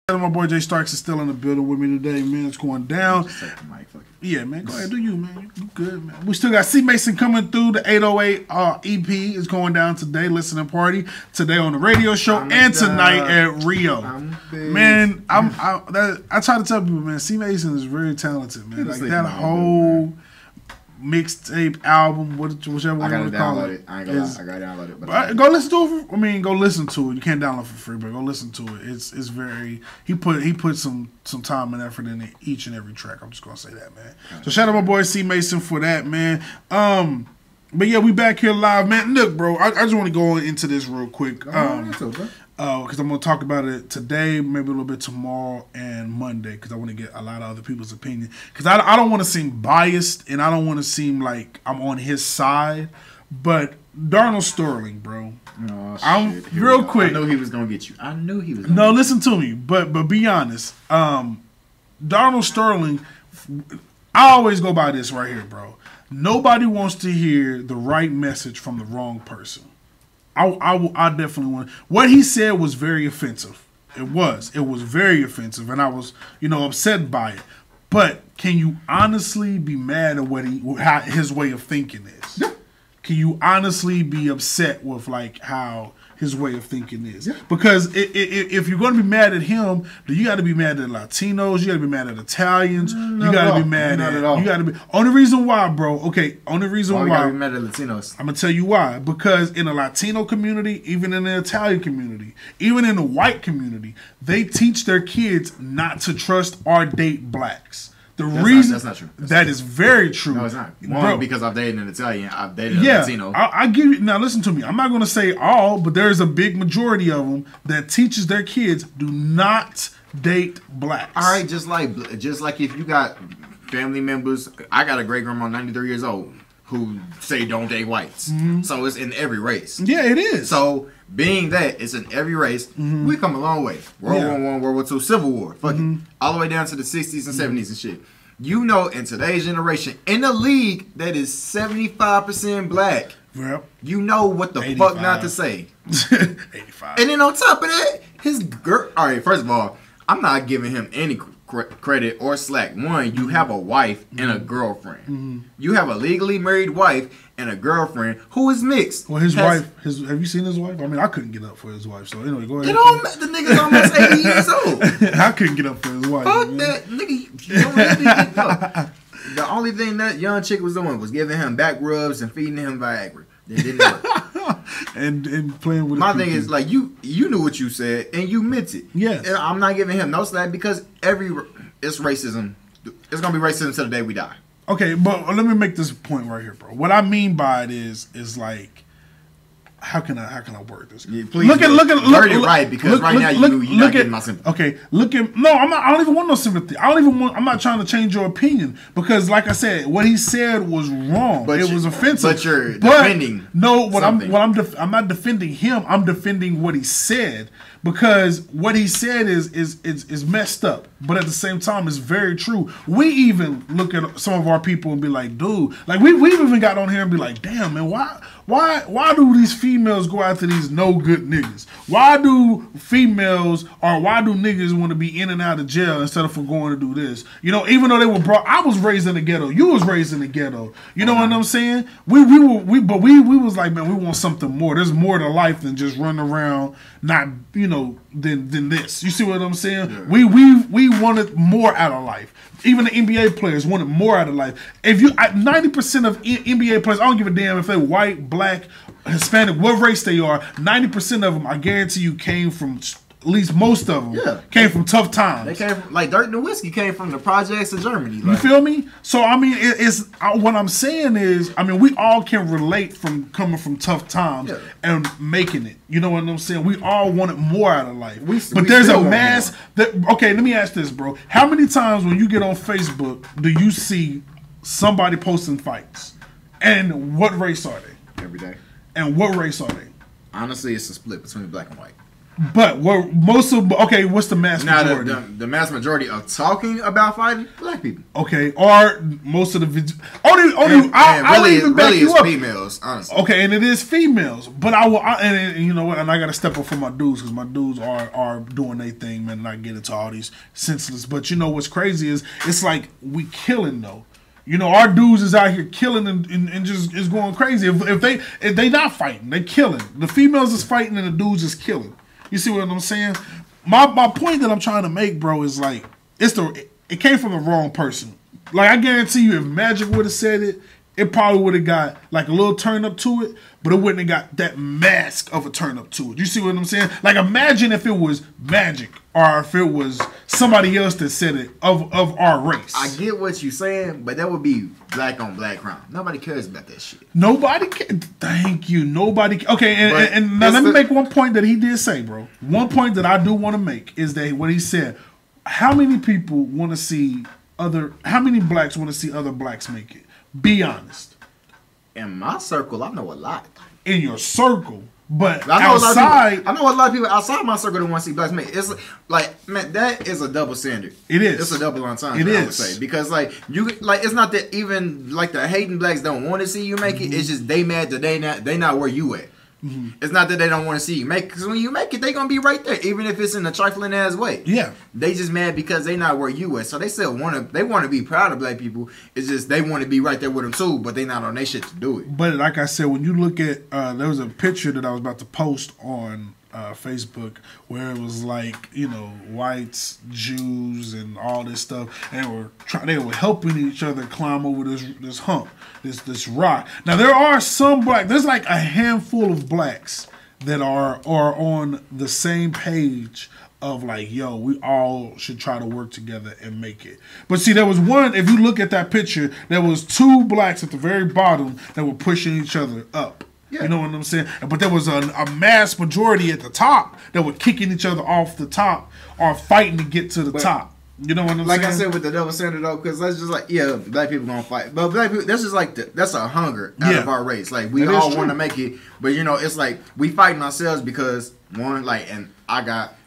My boy Jay Starks is still in the building with me today, man. It's going down. Just take the mic, fuck it. Yeah, man. Go ahead, do you, man. You good, man. We still got C Mason coming through. The 808 EP is going down today. Listening party today on the radio show and tonight at Rio. Man, I try to tell people, man. C Mason is very talented, man. Like that whole mixtape album, whichever one you want to call it. I ain't gonna lie, I gotta download it. But go listen to it. Go listen to it. You can't download it for free, but go listen to it. It's very. He put some time and effort in each and every track. I'm just gonna say that, man. So shout out my boy C Mason for that, man. But yeah, we back here live, man. Look, bro, I just want to go into this real quick. Because I'm going to talk about it today, maybe a little bit tomorrow and Monday, because I want to get a lot of other people's opinion. Because I don't want to seem biased, and I don't want to seem like I'm on his side. But Darnell Sterling, bro. Oh, shit. Real quick. I knew he was going to get you. I knew he was No, listen to me. But be honest. Darnell Sterling, I always go by this right here, bro. Nobody wants to hear the right message from the wrong person. I definitely want. What he said was very offensive. It was very offensive, and I was, upset by it. But can you honestly be mad at how his way of thinking is? Yeah. Can you honestly be upset with how his way of thinking is? Yeah. Because if you're going to be mad at him, then you got to be mad at Latinos. You got to be mad at Italians. You got to be mad at. You got to be. Only reason why, bro. Okay. Only reason why. You got to be mad at Latinos. I'm gonna tell you why. Because in the Latino community, even in the Italian community, even in the white community, they teach their kids not to trust or date blacks. That's not true. That is very true. No, it's not. One, because I've dated an Italian, I've dated a Latino. I give you. Now, listen to me. I'm not going to say all, but there's a big majority of them that teaches their kids do not date blacks. All right, just like if you got family members, I got a great grandma, 93 years old, who say don't date whites. Mm-hmm. So it's in every race. Yeah, it is. So being that it's in every race, we come a long way. World War I, World War II, Civil War, fucking all the way down to the 60s and 70s and shit. In today's generation, in a league that is 75% black, you know what the 85. Fuck not to say. 85. And then on top of that, his girl. All right, first of all, I'm not giving him any credit or slack. One, you have a wife and a girlfriend. You have a legally married wife and a girlfriend who is mixed. Well, his wife. Have you seen his wife? I mean, I couldn't get up for his wife. So anyway, go ahead. The nigga's almost 80 years old. I couldn't get up for his wife. Fuck that nigga. You don't really get up. The only thing that young chick was doing was giving him back rubs and feeding him Viagra. It didn't work. and playing with. My thing is you knew what you said and you meant it. Yes. And I'm not giving him no slack because it's racism. It's gonna be racism till the day we die. Okay, but let me make this point right here, bro. What I mean by it is like, how can I word this? Yeah, please word it right, because right now you're not getting my sympathy. Okay, I don't even want no sympathy. I'm not trying to change your opinion because, like I said, what he said was wrong. It was offensive. But you're defending. No, I'm not defending him. I'm defending what he said. Because what he said is messed up, but at the same time, it's very true. We even look at some of our people and be like, dude, like we've even got on here and be like, damn, man, why do these females go after these no good niggas? Why do niggas want to be in and out of jail instead of for going to do this? Even though they were brought, I was raised in the ghetto, you was raised in the ghetto. You know what I'm saying? We was like, man, we want something more. There's more to life than just running around, not than this. You see what I'm saying? Yeah. We wanted more out of life. Even the NBA players wanted more out of life. If 90% of NBA players, I don't give a damn if they're white, black, Hispanic, what race they are. 90% of them, I guarantee you, came from. At least most of them came from tough times. They came from, like Dirt and the Whiskey came from the projects of Germany. You feel me? So I mean, what I'm saying is, I mean, we all can relate from coming from tough times and making it. You know what I'm saying? We all wanted more out of life. But there's a mass. Okay, let me ask this, bro. How many times when you get on Facebook do you see somebody posting fights? And what race are they? Every day. And what race are they? Honestly, it's a split between black and white. But what's the mass Now, majority? the mass majority of talking about fighting, black people. Okay, or most of the I'll even back you up. Females, honestly. Okay, and it is females, but and you know what? And I got to step up for my dudes because my dudes are doing their thing, man. And I get into all these senseless. But you know what's crazy is it's like we killing though. You know, our dudes is out here killing and just is going crazy. If they not fighting, they killing. The females is fighting and the dudes is killing. You see what I'm saying? My point that I'm trying to make, bro, is like it came from the wrong person. Like I guarantee you, if Magic would have said it, it probably would have got like a little turn up to it, but it wouldn't have got that mask of a turn up to it. You see what I'm saying? Like imagine if it was Magic or if it was somebody else that said it of our race. I get what you're saying, but that would be black on black crime. Nobody cares about that shit. Nobody cares. Thank you. Nobody. Okay, and now let me make one point that he did say, bro. One point that I do want to make is that what he said. How many people want to see how many blacks want to see other blacks make it? Be honest. In my circle, I know a lot. In your circle, but I know outside, I know a lot of people outside my circle that want to see blacks make it. It's like, man, that is a double standard. It is. It's a double entendre. It is. I would say, because like it's not that even like the hating blacks don't want to see you make it. It's just they mad that they not where you at. It's not that they don't want to see you make it, because when you make it, they gonna be right there, even if it's in a trifling ass way. Yeah, they just mad because they not where you at. So they still want to be proud of black people. It's just they want to be right there with them too, but they not on their shit to do it. But like I said, when you look at there was a picture that I was about to post on Facebook where it was like, you know, whites, Jews, and all this stuff, and they were helping each other climb over this hump, this rock. Now there are some there's like a handful of blacks that are on the same page of like, yo, we all should try to work together and make it. But see, there was one, if you look at that picture, there was two blacks at the very bottom that were pushing each other up. Yeah. You know what I'm saying? But there was a mass majority at the top that were kicking each other off the top or fighting to get to the top. You know what I'm saying? Like I said with the double standard though, because that's just like, yeah, black people gonna fight. But black people, that's just like, that's a hunger out of our race. Like, we all want to make it. But, you know, it's like, we fighting ourselves because, one, like, and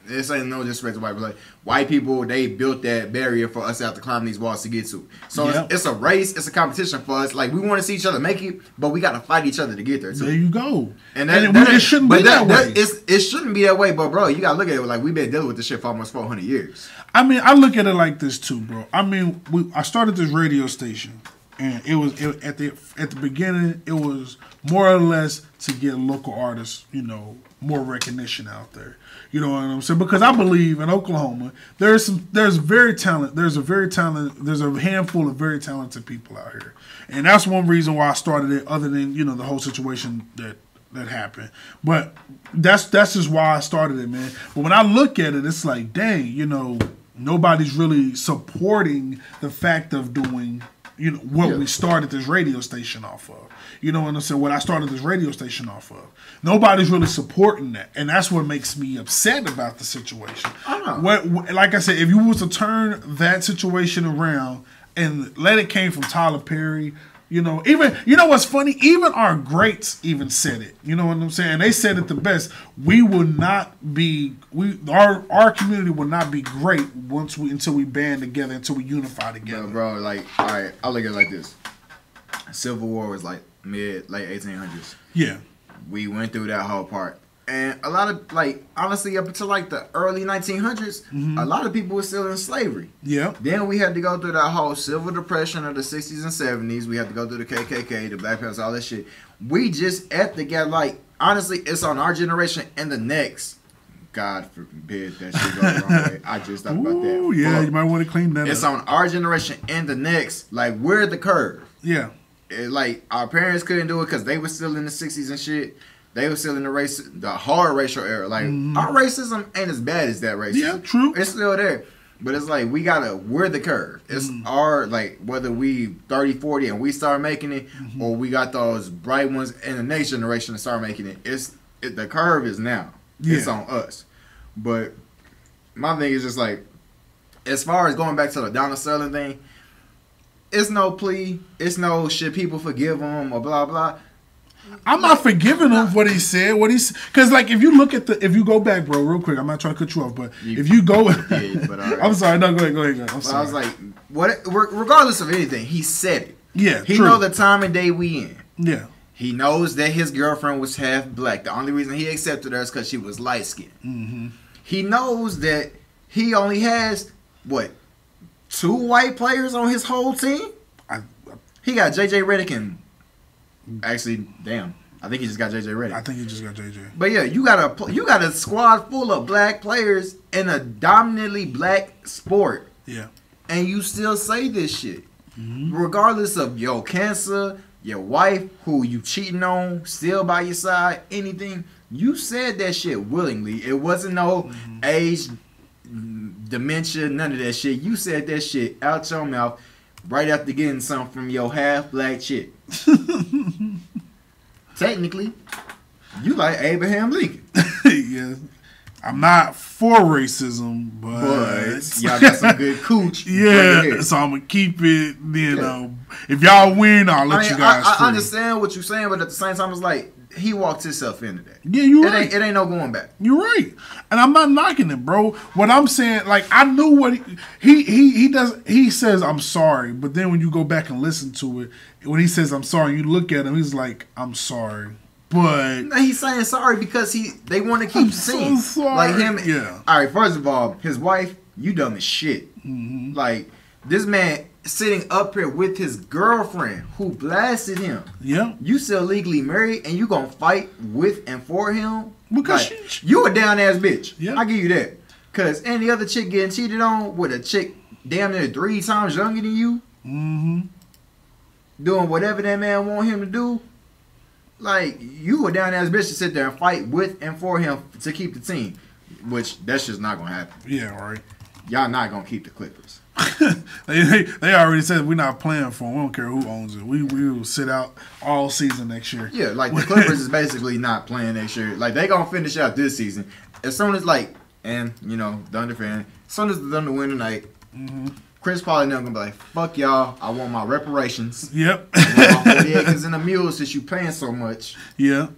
this ain't no disrespect to white people. Like, white people, they built that barrier for us to have to climb these walls to get to. So it's a race, it's a competition for us. Like, we want to see each other make it, but we got to fight each other to get there too. There you go. And it shouldn't be that way. It shouldn't be that way, but bro, you got to look at it like we've been dealing with this shit for almost 400 years. I mean, I look at it like this too, bro. I mean, I started this radio station, and at the beginning, it was more or less to get local artists, you know, more recognition out there. You know what I'm saying? Because I believe in Oklahoma, there's a handful of very talented people out here, and that's one reason why I started it. Other than, you know, the whole situation that happened, but that's just why I started it, man. But when I look at it, it's like, dang, you know, nobody's really supporting the fact of doing, you know, what we started this radio station off of. You know what I'm saying? What I started this radio station off of. Nobody's really supporting that. And that's what makes me upset about the situation. Like I said, if you was to turn that situation around and let it came from Tyler Perry, you know, you know what's funny? Even our greats even said it. You know what I'm saying? They said it the best. We will not be, our community will not be great until we band together, until we unify together. Bro, like, all right, I look at it like this. Civil War was like late 1800s. Yeah. We went through that whole part. And a lot of, like, honestly, up until like the early 1900s, a lot of people were still in slavery. Yeah. Then we had to go through that whole civil depression of the 60s and 70s. We had to go through the KKK, the Black Panthers, all that shit. We just at the get, like, honestly, it's on our generation and the next. God forbid that shit goes the wrong way. I just thought about that. Oh, yeah, you might want to clean that It's up. on our generation and the next. Like, we're the curve. Yeah. Like, our parents couldn't do it because they were still in the 60s and shit. They were still in the hard racial era. Like, our racism ain't as bad as that racism. Yeah, true. It's still there. But it's like, we're the curve. It's our, like, whether we 30, 40 and we start making it, or we got those bright ones in the next generation to start making it. The curve is now. Yeah. It's on us. But my thing is just like, as far as going back to the Donald Sterling thing, it's no plea. It's no should people forgive him or blah, blah. I'm not forgiving him what he said. Because like if you look at if you go back, bro, real quick. I'm not trying to cut you off, but if you go, but right. I'm sorry. No, go ahead. I'm sorry. I was like, what? Regardless of anything, he said it. Yeah, he know the time and day we in. Yeah, he knows that his girlfriend was half black. The only reason he accepted her is because she was light skinned. Mm-hmm. He knows that he only has 2 white players on his whole team. He got JJ Redick and actually, damn, I think he just got JJ Redick. I think he just got JJ. But yeah, you got a squad full of black players in a dominantly black sport. Yeah, and you still say this shit, mm-hmm. regardless of your cancer, your wife who you cheating on, still by your side, anything. You said that shit willingly. It wasn't no age, dementia, none of that shit. You said that shit out your mouth right after getting something from your half-black chick. Technically, you like Abraham Lincoln. Yeah. I'm not for racism, but y'all got some good cooch. Yeah, so I'm going to keep it, if y'all win, I'll let you guys I understand what you're saying, but at the same time, it's like, he walked himself into that. Yeah, you're right. It ain't no going back. You're right, and I'm not knocking it, bro. What I'm saying, like, I knew what he does. He says I'm sorry, but then when you go back and listen to it, when he says I'm sorry, you look at him. He's like, I'm sorry, but he's saying sorry because they want to keep seeing like him. Yeah. All right. First of all, his wife, you dumb as shit. Mm-hmm. Like this man sitting up here with his girlfriend who blasted him. Yeah. You still legally married and you gonna fight with and for him? Because you a down ass bitch. Yeah. I give you that. Cause any other chick getting cheated on with a chick damn near 3 times younger than you, mm-hmm. doing whatever that man want him to do, like you a down ass bitch to sit there and fight with and for him to keep the team. Which that's just not gonna happen. Yeah, right. Y'all not gonna keep the Clippers. they already said we're not playing for them. We don't care who owns it. We will sit out all season next year. Yeah, like the Clippers is basically not playing next year. Like they gonna finish out this season. As soon as Thunder fan, as soon as the Thunder win tonight, mm-hmm. Chris Paul and them gonna be like, fuck y'all, I want my reparations. Yep. I want my 40 acres and a mule since you paying so much. Yeah.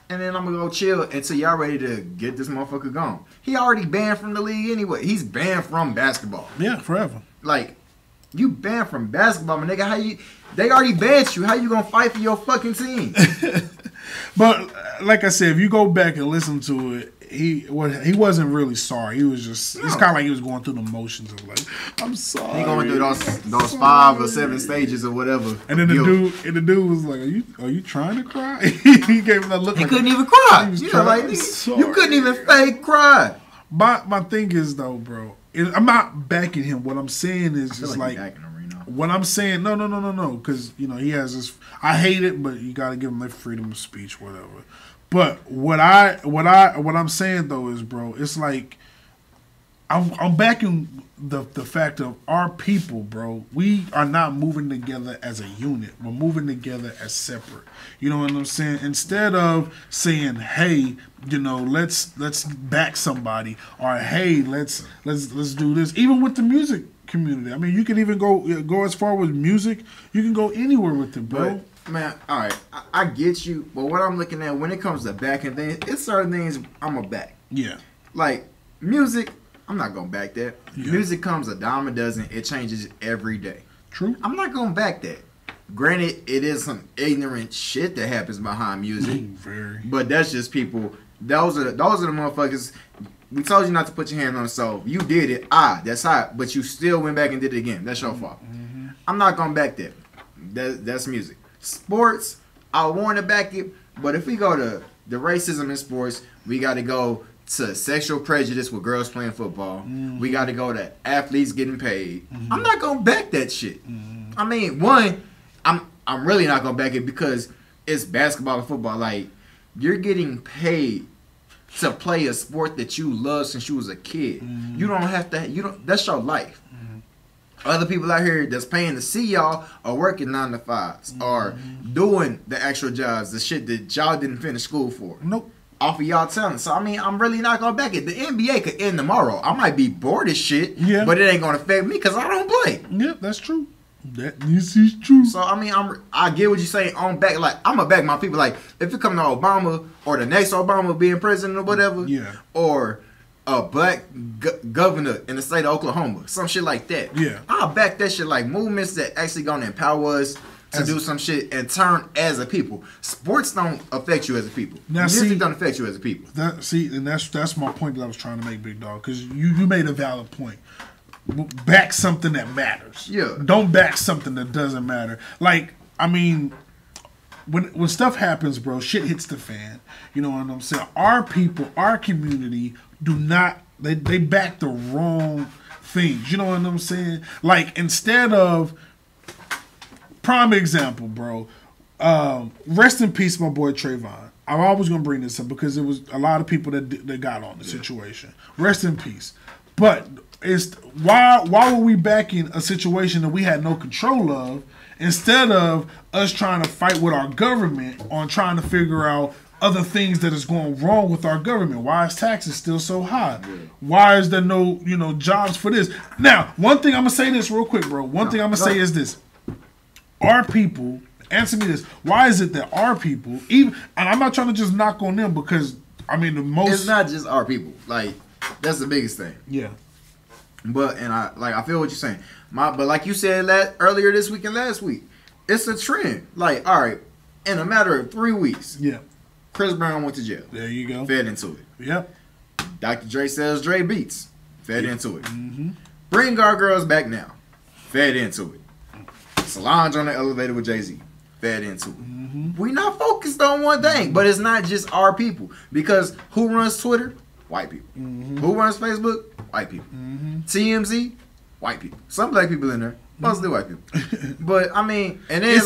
And then I'm gonna go chill until y'all ready to get this motherfucker gone. He already banned from the league anyway. He's banned from basketball. Yeah, forever. Like, you banned from basketball, my nigga. They already banned you. How you gonna fight for your fucking team? But like I said, if you go back and listen to it, he wasn't really sorry. He was just it's kind of like he was going through the motions of like, I'm sorry. He going through those 5 or 7 stages or whatever. And then the dude was like, are you trying to cry? He gave him that look. He couldn't even cry. You couldn't even fake cry. My thing is though, bro, I'm not backing him. What I'm saying is just like what I'm saying. No, because he has this. I hate it, but you got to give him that freedom of speech, whatever. But what I'm saying though is, bro, it's like I'm backing the fact of our people, bro. We are not moving together as a unit. We're moving together as separate. You know what I'm saying? Instead of saying, hey, let's back somebody, or hey, let's do this. Even with the music community, I mean, you can even go as far with music. You can go anywhere with it, bro. But, man, all right, I get you, but what I'm looking at when it comes to backing things, it's certain things I'm a back. Yeah. Like music, I'm not gonna back that. Yeah. Music comes a dime a dozen. It changes every day. True. I'm not gonna back that. Granted, it is some ignorant shit that happens behind music. Very. But that's just people. Those are the motherfuckers. We told you not to put your hand on the stove. You did it. That's hot. But you still went back and did it again. That's your fault. Mm-hmm. I'm not gonna back that. That's music. Sports, I want to back it, but if we go to the racism in sports, we got to go to sexual prejudice with girls playing football. Mm-hmm. We got to go to athletes getting paid. Mm-hmm. I'm not gonna back that shit. Mm-hmm. I mean, one, I'm really not gonna back it because it's basketball and football. Like, you're getting paid to play a sport that you love since you was a kid. Mm-hmm. You don't have to. That's your life. Other people out here that's paying to see y'all are working 9 to 5s or doing the actual jobs, the shit that y'all didn't finish school for. Nope. Off of y'all talent. So, I mean, I'm really not going to back it. The NBA could end tomorrow. I might be bored as shit, but it ain't going to affect me because I don't play. Yeah, that's true. This is true. So I mean, I get what you say on back. Like I'm gonna back my people. Like if it come to Obama or the next Obama being president or whatever, yeah, or a black governor in the state of Oklahoma, some shit like that. Yeah, I'll back that shit. Like movements that actually gonna empower us to do some shit and turn as a people. Sports don't affect you as a people. Now, music don't affect you as a people. And that's my point that I was trying to make, big dog. Because you made a valid point. Back something that matters. Yeah. Don't back something that doesn't matter. Like, I mean, when stuff happens, bro, shit hits the fan. You know what I'm saying? Our people, our community, do not. They back the wrong things. You know what I'm saying? Like instead of. Prime example, bro. Rest in peace, my boy Trayvon. I'm always gonna bring this up because there was a lot of people that got on the situation. Rest in peace. But it's why were we back in a situation that we had no control of instead of us trying to fight with our government on trying to figure out other things that is going wrong with our government? Why is taxes still so high? Why is there no jobs for this? Now, one thing I'm gonna say this real quick, bro. One thing I'm gonna say is this. Our people, answer me this, why is it that our people, even, and I'm not trying to just knock on them because, I mean, the most... It's not just our people. Like, that's the biggest thing. Yeah. But, and I feel what you're saying. But like you said earlier this week and last week, it's a trend. Like, all right, in a matter of 3 weeks, yeah, Chris Brown went to jail. There you go. Fed into it. Yep. Dr. Dre sells Dre Beats. Fed into it. Mm-hmm. Bring Our Girls Back Now. Fed into it. Solange on the elevator with Jay-Z. Fed into it. Mm-hmm. We not focused on one thing, but it's not just our people. Because who runs Twitter? White people. Mm-hmm. Who runs Facebook? White people. Mm-hmm. TMZ? White people. Some black people in there. Mostly white people. But I mean, and then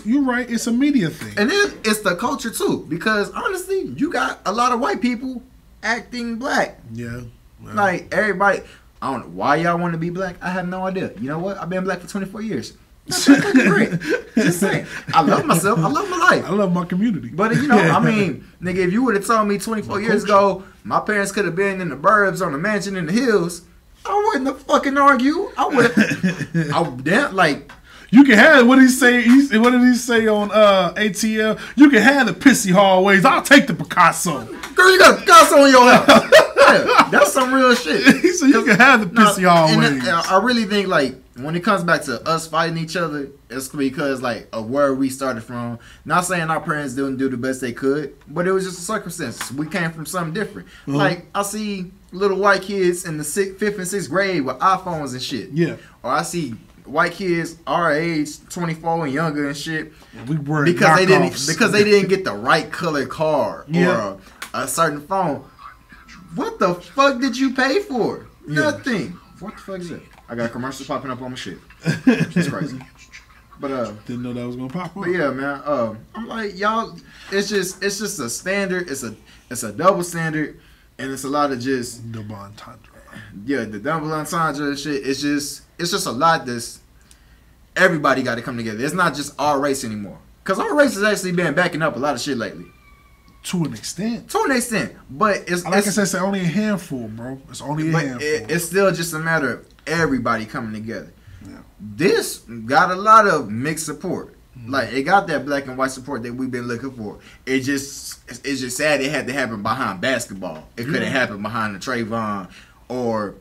you're right, it's a media thing. And then it's the culture too. Because honestly, you got a lot of white people acting black. Yeah. Well, like everybody, I don't know why y'all want to be black. I have no idea. You know what? I've been black for 24 years. That's great. Just saying. I love myself. I love my life. I love my community. But I mean, nigga, if you would have told me 24 years ago, my parents could have been in the burbs on a mansion in the hills, I wouldn't have fucking argue. I would have. I damn like. You can have what he say. What did he say on ATL? You can have the pissy hallways. I'll take the Picasso. Girl, you got a Picasso in your house. Yeah, that's some real shit. He said you can have the pissy hallways. And I really think like when it comes back to us fighting each other, it's because like of where we started from. Not saying our parents didn't do the best they could, but it was just a circumstance. We came from something different. Mm-hmm. Like I see little white kids in the 5th and 6th grade with iPhones and shit. Yeah. Or I see white kids our age, 24 and younger and shit. We were because they didn't get the right color car or a certain phone. What the fuck did you pay for? Yeah. Nothing. What the fuck is it? I got commercials popping up on my shit. It's crazy. But didn't know that was gonna pop up. But yeah, man. I'm like y'all. It's just a standard. It's a double standard, and it's a lot of just double entendre. Yeah, the double entendre shit. It's just a lot. This everybody got to come together. It's not just our race anymore. Cause our race has actually been backing up a lot of shit lately. To an extent, but it's like I said, it's only a handful, bro. It's only a handful. It's still just a matter of everybody coming together. Yeah. This got a lot of mixed support. Mm-hmm. Like it got that black and white support that we've been looking for. It's just sad it had to happen behind basketball. It couldn't happen behind the Trayvon or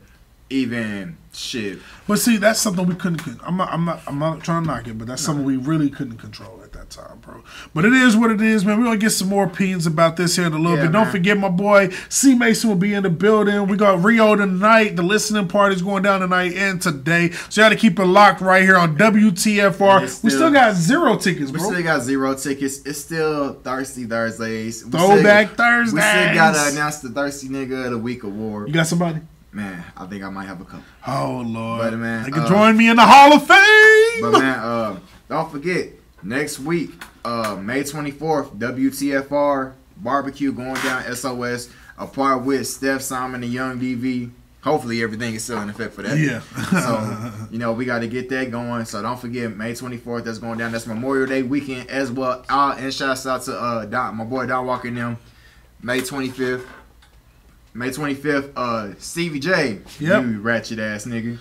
even shit. But see, that's something we couldn't. I'm not trying to knock it, but that's something we really couldn't control at that time, bro. But it is what it is, man. We're gonna get some more opinions about this here in a little bit. Don't forget, my boy C Mason will be in the building. We got Rio tonight. The listening party's going down tonight and today. So you got to keep it locked right here on WTF-R. We still got 0 tickets, bro. We still got 0 tickets. It's still Thirsty Thursdays. Throwback Thursdays. We still gotta announce the Thirsty Nigga of the Week award. You got somebody? Man, I think I might have a couple. Oh, Lord. But, man, they can join me in the Hall of Fame. But, man, don't forget, next week, May 24th, WTF-R barbecue going down SOS, apart with Steph, Simon, and Young DV. Hopefully, everything is still in effect for that. Yeah. So, we got to get that going. So, don't forget, May 24th, that's going down. That's Memorial Day weekend as well. And shouts out to my boy Don Walker and them. May 25th. May 25th, Stevie J, Yep. you ratchet ass nigga.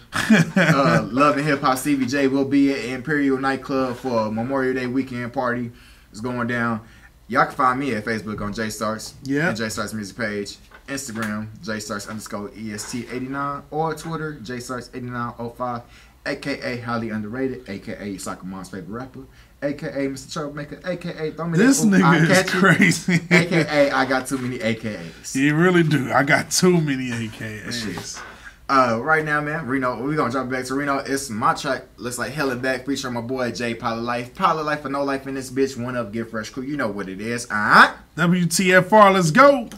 Love and Hip Hop Stevie J will be at Imperial Nightclub for a Memorial Day weekend party. It's going down. Y'all can find me at Facebook on J Starks. Yeah. And J Starks music page. Instagram, JStarks_EST89. Or Twitter, JStarks8905. AKA highly underrated. AKA Soccer Mom's favorite rapper. AKA Mr. Troublemaker. AKA throw me This that nigga is crazy. AKA I got too many AKAs. You really do. I got too many AKAs. Right now, man, Reno, we're gonna jump back to Reno. It's my track, Looks Like Hell and Back, featuring my boy Jay Pilot Life. Pilot Life or no life in this bitch. One up, get fresh crew. You know what it is. WTF-R, let's go.